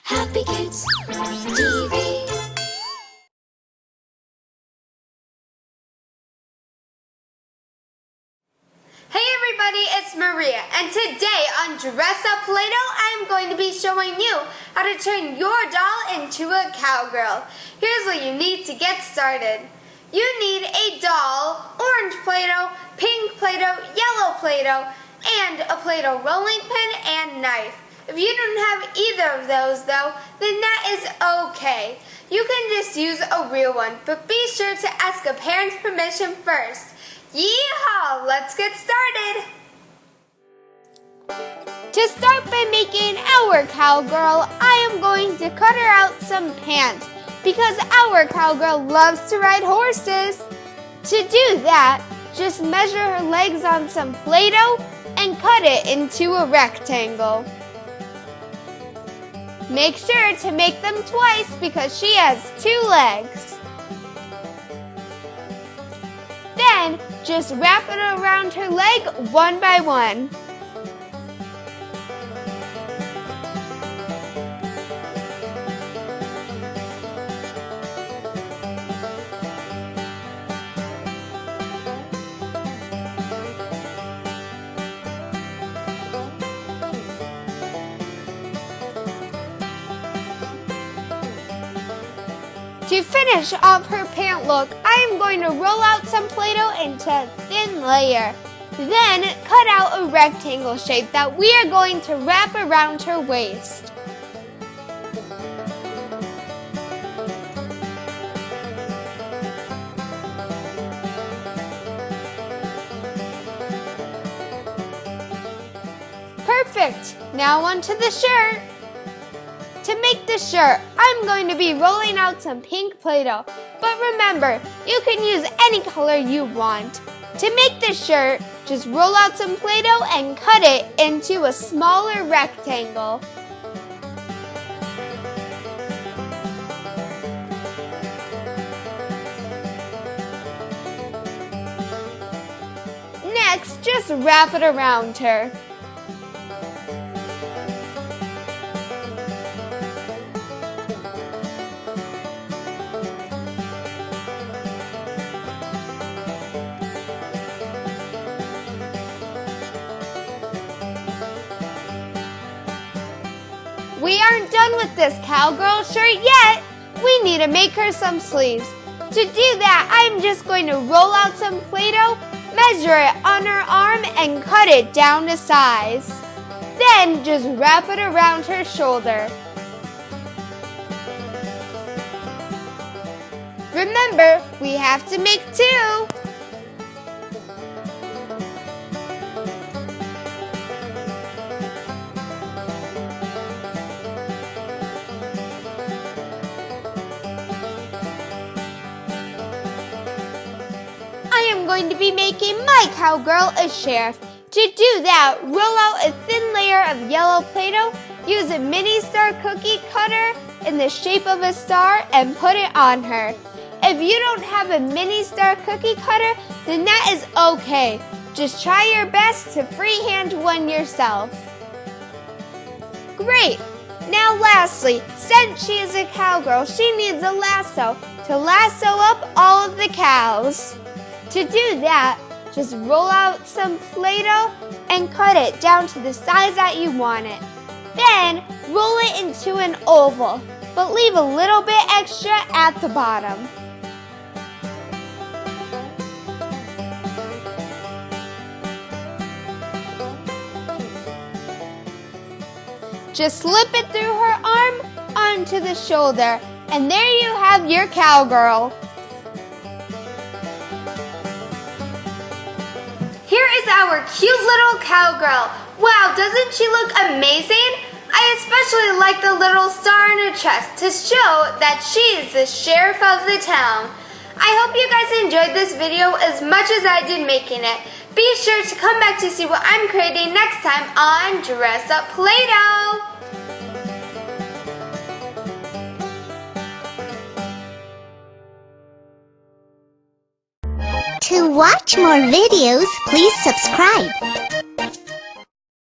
Happykids TV. Hey everybody, it's Maria, and today on Dress Up Playdough, I am going to be showing you how to turn your doll into a cowgirl. Here's what you need to get started. You need a doll, orange Play-Doh, pink Play-Doh, yellow Play-Doh, and a Play-Doh rolling pin and knife. If you don't have either of those though, then that is okay. You can just use a real one, but be sure to ask a parent's permission first. Yeehaw! Let's get started! To start by making our cowgirl, I am going to cut her out some pants because our cowgirl loves to ride horses. To do that, just measure her legs on some Play-Doh and cut it into a rectangle. Make sure to make them twice because she has 2 legs. Then, just wrap it around her leg one by one. To finish off her pant look, I am going to roll out some Play-Doh into a thin layer. Then cut out a rectangle shape that we are going to wrap around her waist. Perfect! Now onto the shirt. To make the shirt, I'm going to be rolling out some pink Play-Doh, but remember, you can use any color you want. To make the shirt, just roll out some Play-Doh and cut it into a smaller rectangle. Next, just wrap it around her. We aren't done with this cowgirl shirt yet. We need to make her some sleeves. To do that, I'm just going to roll out some Play-Doh, measure it on her arm, and cut it down to size. Then just wrap it around her shoulder. Remember, we have to make 2. I am going to be making my cowgirl a sheriff. To do that, roll out a thin layer of yellow Play-Doh, use a mini star cookie cutter in the shape of a star, and put it on her. If you don't have a mini star cookie cutter, then that is okay. Just try your best to freehand one yourself. Great! Now lastly, since she is a cowgirl, she needs a lasso to lasso up all of the cows. To do that, just roll out some Play-Doh and cut it down to the size that you want it. Then, roll it into an oval, but leave a little bit extra at the bottom. Just slip it through her arm onto the shoulder, and there you have your cowgirl. Here is our cute little cowgirl. Wow, doesn't she look amazing? I especially like the little star on her chest to show that she is the sheriff of the town. I hope you guys enjoyed this video as much as I did making it. Be sure to come back to see what I'm creating next time on Dress Up Play-Doh. To watch more videos, please subscribe.